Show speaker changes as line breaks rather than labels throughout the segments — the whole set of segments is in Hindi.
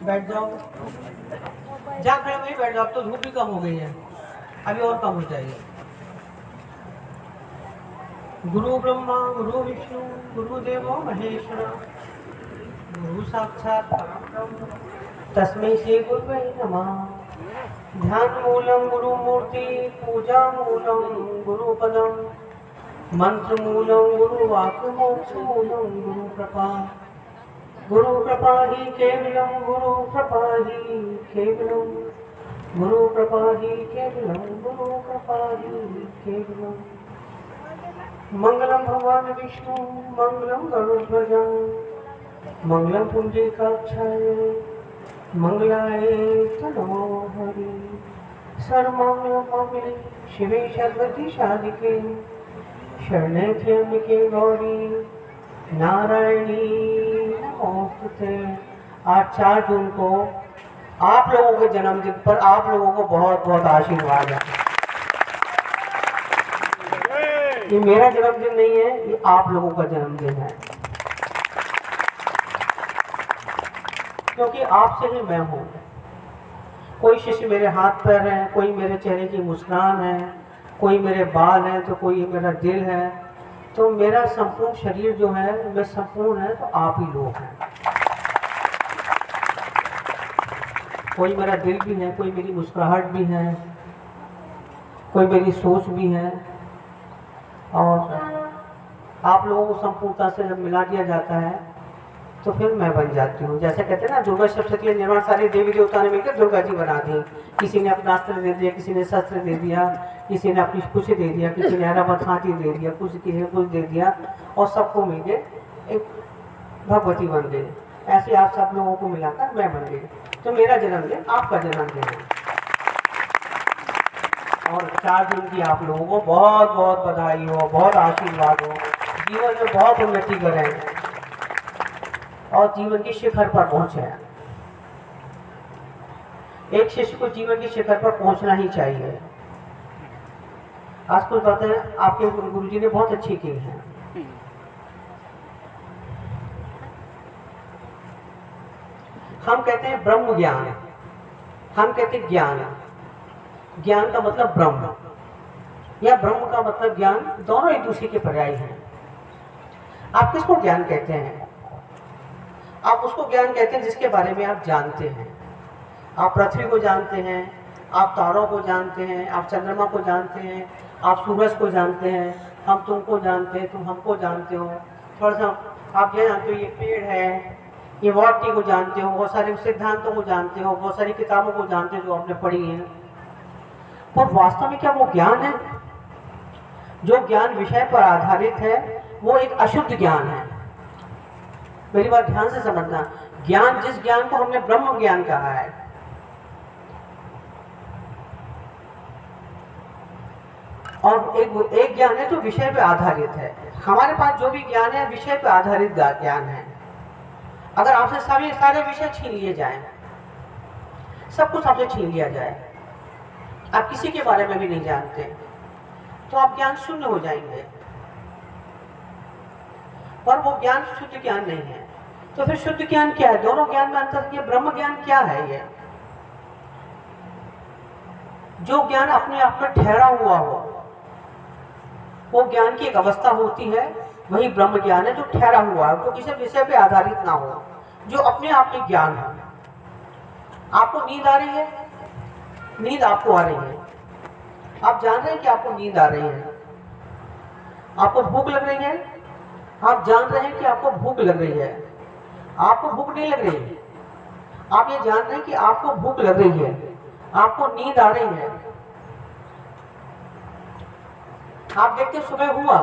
बैठ जाओ, जहाँ खड़े वहीं बैठ जाओ। अब तो धूप भी कम हो गई है, अभी और कम हो जाएगी। गुरु ब्रह्मा गुरु विष्णु गुरुदेवो महेश्वर, गुरु साक्षात परब्रह्म तस्मै श्री गुरुवे नमः। ध्यान मूलम गुरु मूर्ति, पूजा मूलम गुरु पदम, मंत्र मूलम गुरु वाक्य, मोक्ष मूलम गुरु कृपा। गुरु कृपा ही केवलम, गुरु कृपा ही केवलम, गुरु कृपा ही केवलम, गुरु कृपा ही केवलम। मंगलम भगवान विष्णु मंगलम गरुड़ध्वज, मंगलम पुंडरीकाक्षाय, मंगलाय तनो हरि। सर्वमंगल मांगल्ये शिवे सर्वति साधिके, शरण्ये त्र्यंबके गौरी नारायणी नमोस्तुते। आज 4 जून को आप लोगों के जन्मदिन पर आप लोगों को बहुत बहुत आशीर्वाद है। ये मेरा जन्मदिन नहीं है, ये आप लोगों का जन्मदिन है, क्योंकि आपसे ही मैं हूँ। कोई शिष्य मेरे हाथ पैर है, कोई मेरे चेहरे की मुस्कान है, कोई मेरे बाल है, तो कोई मेरा दिल है। तो मेरा संपूर्ण शरीर जो है, मैं संपूर्ण है तो आप ही लोग हैं। कोई मेरा दिल भी है, कोई मेरी मुस्कुराहट भी है, कोई मेरी सोच भी है। और आप लोगों को संपूर्णता से जब मिला दिया जाता है तो फिर मैं बन जाती हूँ। जैसे कहते हैं ना, दुर्गा सप्तशती निर्माण सारे देवी देवता ने मिलकर दुर्गा जी बना दी। किसी ने अपना अस्त्र दे दिया, किसी ने शस्त्र दे दिया, किसी ने अपनी कुछ दे दिया, किसी ने ऐरावत हाथी दे दिया, किसी ने कुछ दे दिया, और सबको मिलकर एक भगवती बन गई। ऐसे आप सब लोगों को मिलाकर मैं बन गई। तो मेरा जन्मदिन आपका जन्मदिन है, और 4 जून की आप लोगों को बहुत बहुत बधाई हो, बहुत आशीर्वाद हो, जीवन में बहुत उन्नति करें और जीवन की शिखर पर पहुंचे। एक शिष्य को जीवन की शिखर पर पहुंचना ही चाहिए। आज कुछ बातें आपके गुरु जी ने बहुत अच्छी की हैं। हम कहते हैं ब्रह्म ज्ञान, हम कहते हैं ज्ञान। ज्ञान का मतलब ब्रह्म या ब्रह्म का मतलब ज्ञान, दोनों एक दूसरे के पर्याय हैं। आप किसको ज्ञान कहते हैं? आप उसको ज्ञान कहते हैं जिसके बारे में आप जानते हैं। आप पृथ्वी को जानते हैं, आप तारों को जानते हैं, आप चंद्रमा को जानते हैं, आप सूरज को जानते हैं, हम तुमको जानते हैं, तुम हमको जानते हो। थोड़ा सा आप ये जानते हो, ये पेड़ है, ये वाटी को जानते हो, बहुत सारे सिद्धांतों को जानते हो, बहुत सारी किताबों को जानते हो जो आपने पढ़ी हैं। पर वास्तव में क्या वो ज्ञान है? जो ज्ञान विषय पर आधारित है वो एक अशुद्ध ज्ञान है। मेरी बात ध्यान से समझना। ज्ञान, जिस ज्ञान को हमने ब्रह्म ज्ञान कहा है, और एक ज्ञान है जो विषय पे आधारित है। हमारे पास जो भी ज्ञान है विषय पे आधारित ज्ञान है। अगर आपसे सारे विषय छीन लिए जाएं, सब कुछ आपसे छीन लिया जाए, आप किसी के बारे में भी नहीं जानते, तो आप ज्ञान शून्य हो जाएंगे। पर वो ज्ञान शुद्ध ज्ञान नहीं है। तो फिर शुद्ध ज्ञान क्या है? दोनों ज्ञान में अंतर किया। ब्रह्म ज्ञान क्या है? ये जो ज्ञान अपने आप में ठहरा हुआ हो, वो ज्ञान की एक अवस्था होती है, वही ब्रह्म ज्ञान है जो ठहरा हुआ है, जो किसी विषय पे आधारित ना हो, जो अपने आप में ज्ञान है। आपको नींद आ रही है, नींद आपको आ रही है, आप जान रहे हैं कि आपको नींद आ रही है। आपको भूख लग रही है, आप जान रहे हैं कि आपको भूख लग रही है। आपको भूख नहीं लग रही, आप ये जान रहे हैं कि आपको भूख लग रही है, आपको नींद आ रही है। आप देखते सुबह हुआ,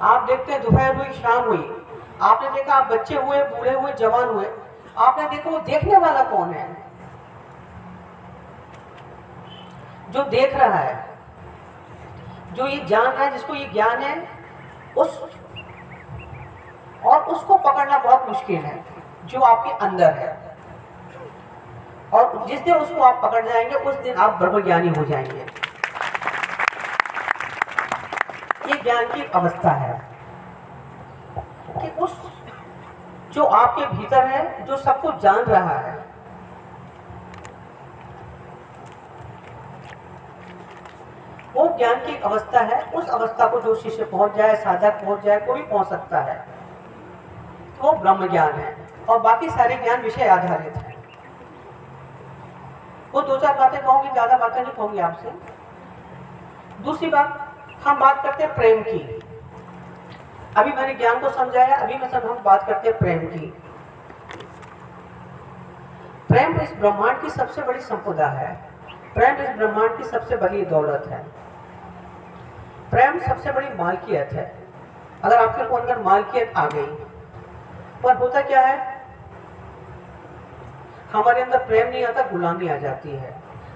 आप देखते दोपहर हुई, शाम हुई, आपने देखा आप बच्चे हुए, बूढ़े हुए, जवान हुए, आपने देखा वो देखने वाला कौन है? जो देख रहा है, जो ये जान रहा है, जिसको ये ज्ञान है, उसको पकड़ना बहुत मुश्किल है, जो आपके अंदर है। और जिस दिन उसको आप पकड़ जाएंगे, उस दिन आप ब्रह्मज्ञानी हो जाएंगे। ये ज्ञान की अवस्था है कि उस जो आपके भीतर है, जो सबको जान रहा है। वो ज्ञान की एक अवस्था है, उस अवस्था को जो शिष्य पहुंच जाए, साधक पहुंच जाए, कोई भी पहुंच सकता है, वो ब्रह्म ज्ञान है। और बाकी सारे ज्ञान विषय आधारित है। वो दो चार बातें कहूंगी, ज्यादा बातें नहीं कहूंगी आपसे। दूसरी बात, हम बात करते हैं प्रेम की। अभी मैंने ज्ञान को समझाया, अभी मैं हम बात करते हैं प्रेम की। प्रेम इस ब्रह्मांड की सबसे बड़ी संपदा है। प्रेम इस ब्रह्मांड की सबसे बड़ी दौलत है। प्रेम सबसे बड़ी मालकियत है। अगर आपके अंदर मालकियत आ गई, पर होता क्या है, हमारे अंदर प्रेम नहीं आता, गुलामी आ जाती है।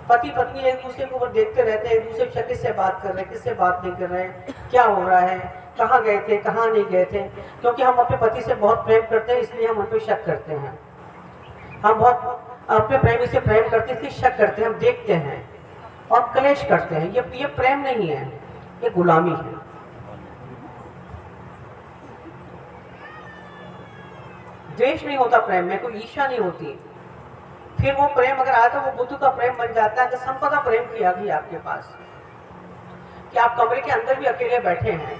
पति पत्नी एक दूसरे को ऊपर देखते रहते हैं, एक दूसरे से किससे बात कर रहे हैं, किससे बात नहीं कर रहे हैं, क्या हो रहा है, कहाँ गए थे, कहाँ नहीं गए थे। क्योंकि हम अपने पति से बहुत प्रेम करते हैं, इसलिए हम उन पर शक करते हैं। हम बहुत अपने प्रेमी से प्रेम करते हैं, इसलिए शक करते हैं, हम देखते हैं और क्लेश करते हैं। ये प्रेम नहीं है, ये गुलामी है। द्वेष नहीं होता प्रेम में, कोई ईर्ष्या नहीं होती। फिर वो प्रेम अगर आया तो वो बुद्ध का प्रेम बन जाता है। तो संपदा प्रेम की आ गई आपके पास, कि आप कमरे के अंदर भी अकेले बैठे हैं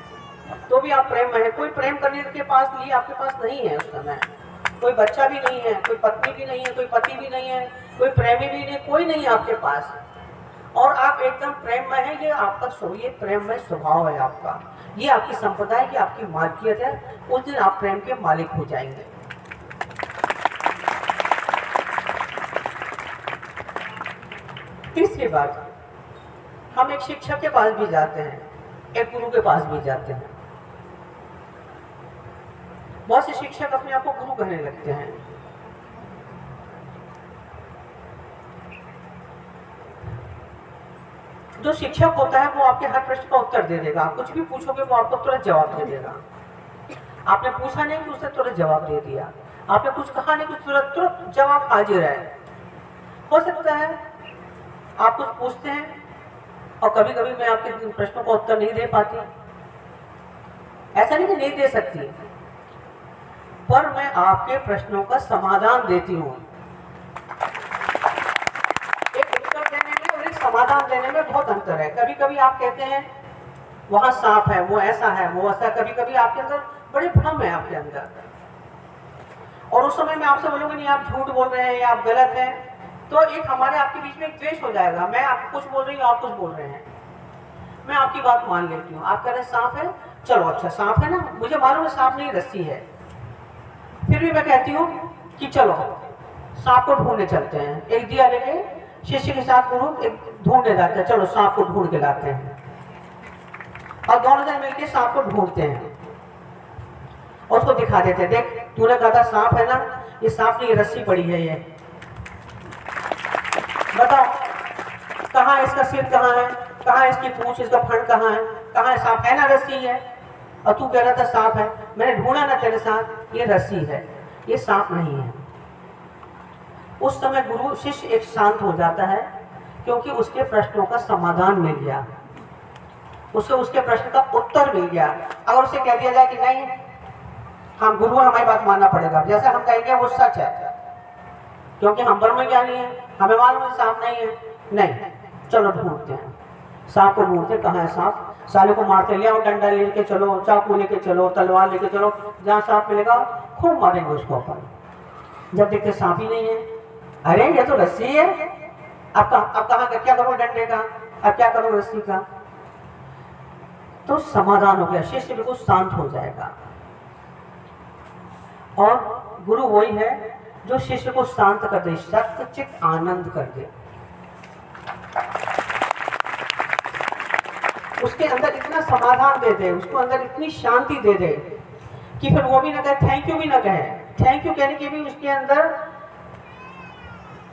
तो भी आप प्रेम में है। कोई प्रेम करने के पास लिए आपके पास नहीं है उस समय। कोई बच्चा भी नहीं है, कोई पत्नी भी नहीं है, कोई पति भी नहीं है, कोई प्रेमी भी नहीं, कोई नहीं है आपके पास, और आप एकदम प्रेम में है। ये आपका ये प्रेम में स्वभाव है आपका, ये आपकी संपदा है, ये आपकी मालकियत है। उस दिन आप प्रेम के मालिक हो जाएंगे। तीसरी बात, हम एक शिक्षक के पास भी जाते हैं, एक गुरु के पास भी जाते हैं। बहुत से शिक्षक अपने आप को गुरु कहने लगते हैं। जो शिक्षक होता है वो आपके हर प्रश्न का उत्तर दे देगा। आप कुछ भी पूछोगे वो आपको तुरंत जवाब दे देगा। आपने पूछा नहीं कि उसने तुरंत जवाब दे दिया। आपने कुछ कहा नहीं, कुछ तुरंत जवाब हाजिर है। हो सकता है आप कुछ पूछते हैं और कभी कभी मैं आपके प्रश्नों का उत्तर नहीं दे पाती। ऐसा नहीं कि नहीं दे सकती, पर मैं आपके प्रश्नों का समाधान देती हूँ। एक उत्तर देने में और एक समाधान देने में बहुत अंतर है। कभी कभी आप कहते हैं वहां सांप है, वो ऐसा है, वो ऐसा। कभी कभी आपके अंदर बड़े भ्रम है आपके अंदर, और उस समय मैं आपसे बोलूंगी नहीं आप झूठ बोल रहे हैं या आप गलत हैं, तो एक हमारे आपके बीच में एक द्वेष हो जाएगा। मैं आपको कुछ बोल रही हूँ, आप कुछ बोल रहे हैं, मैं आपकी बात मान लेती हूँ। आप कह रहे हैं सांप है, चलो अच्छा सांप है ना, मुझे मालूम है सांप नहीं रस्सी है, फिर भी मैं कहती हूँ कि चलो सांप को ढूंढने चलते हैं। एक दिया लेके शिष्य के साथ गुरु एक ढूंढने जाते हैं, चलो सांप को ढूंढ के लाते हैं, और दोनों जन मिलकर सांप को ढूंढते हैं और उसको दिखा देते हैं, देख तूने कहा था सांप है ना, ये सांप नहीं रस्सी पड़ी है, ये बताओ कहाँ है इसका सिर, कहाँ है, कहाँ है इसकी पूंछ, इसका फण कहाँ है सांप है ना, रस्सी है। और तू कह रहा था सांप है, मैंने ढूंढा ना तेरे साथ, ये रस्सी है, ये सांप नहीं है। उस समय गुरु शिष्य एक शांत हो जाता है, क्योंकि उसके प्रश्नों का समाधान मिल गया, उसे उसके प्रश्न का उत्तर मिल गया। अगर उसे कह दिया जाए कि नहीं हम गुरु हमारी बात मानना पड़ेगा, जैसे हम कहेंगे वो सच है क्योंकि हम ब्रह्मज्ञानी हैं, हमें मालूम है सांप नहीं है, नहीं चलो ढूंढते हैं, सांप को ढूंढते, कहाँ है सांप, साले को मारते, ले आओ डंडा लेके चलो, चाकू लेके चलो, तलवार लेके चलो, जहाँ सांप मिलेगा खूब मारेंगे उसको अपन। जब देखते सांप ही नहीं है, अरे ये तो रस्सी है, अब कहाँ क्या करो डंडे का, अब क्या करो रस्सी का। तो समाधान हो गया, शिष्य बिल्कुल शांत हो जाएगा। और गुरु वही है जो शिष्य को शांत कर दे, सच्चित आनंद कर दे, उसके अंदर इतना समाधान दे दे, उसको अंदर इतनी शांति दे दे कि फिर वो भी ना कहे थैंक यू भी ना कहे, थैंक यू कहने के भी उसके अंदर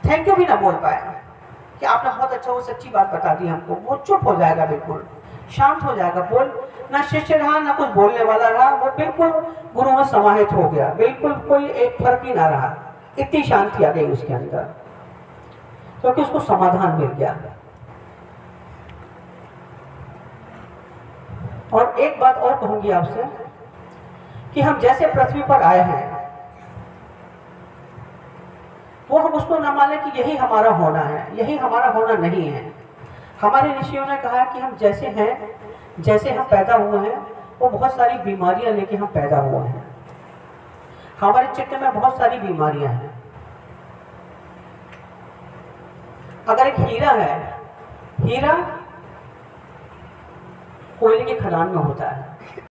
थैंक यू भी ना बोल पाए कि आपने बहुत अच्छा वो सच्ची बात बता दी हमको। वो चुप हो जाएगा, बिल्कुल शांत हो जाएगा, बोल ना शिष्य रहा ना कुछ बोलने वाला रहा, वो बिल्कुल गुरु में समाहित हो गया, बिल्कुल कोई एक फर्क ही ना रहा। इतनी शांति आ गई उसके अंदर क्योंकि उसको समाधान मिल गया। और एक बात और कहूंगी आपसे कि हम जैसे पृथ्वी पर आए हैं वो हम उसको न माने कि यही हमारा होना है, यही हमारा होना नहीं है। हमारे ऋषियों ने कहा कि हम जैसे हैं, जैसे हम पैदा हुए हैं, वो बहुत सारी बीमारियां लेके हम पैदा हुए हैं। हमारे चित्त में बहुत सारी बीमारियां हैं। अगर एक हीरा है, हीरा कोयले की खदान में होता है,